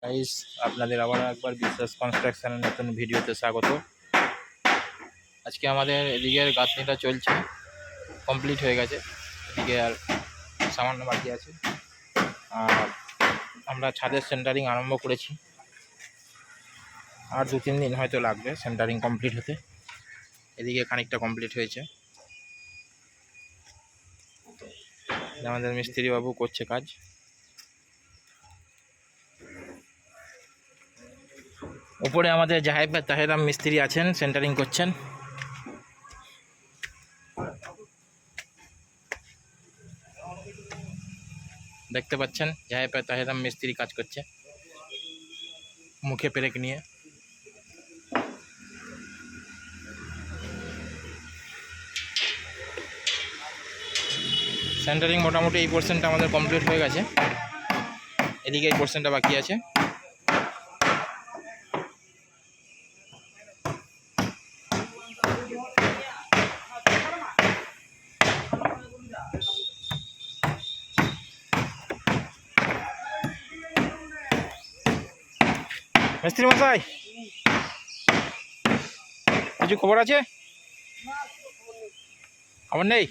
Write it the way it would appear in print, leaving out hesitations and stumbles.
Guys, আপনাদের আবার একবার বিশ্বাস কনস্ট্রাকশনের নতুন ভিডিওতে স্বাগত। আজকে আমাদের এদিকের গাঁথনিটা চলছে, কমপ্লিট হয়ে গেছে। এদিকে আর সামান্য বাকি আছে। আর আমরা ছাদের সেন্টারিং আরম্ভ করেছি। আর 2-3 দিন হয়তো লাগবে সেন্টারিং কমপ্লিট হতে। এদিকে খানিকটা কমপ্লিট হয়েছে। আমাদের মিস্ত্রি বাবু করছে কাজ। উপরে আমাদের তাহেরাম মিস্ত্রি আছেন, সেন্টারিং করছেন। দেখতে পাচ্ছেন তাহেরাম মিস্ত্রি কাজ করছে মুখে পেরেক নিয়ে। সেন্টারিং মোটামুটি এই পোর্শনটা আমাদের কমপ্লিট হয়ে গেছে। এদিকে এই পোর্শনটা বাকি আছে। মিস্ত্রি মশাই, কিছু খবর আছে? খবর নেই।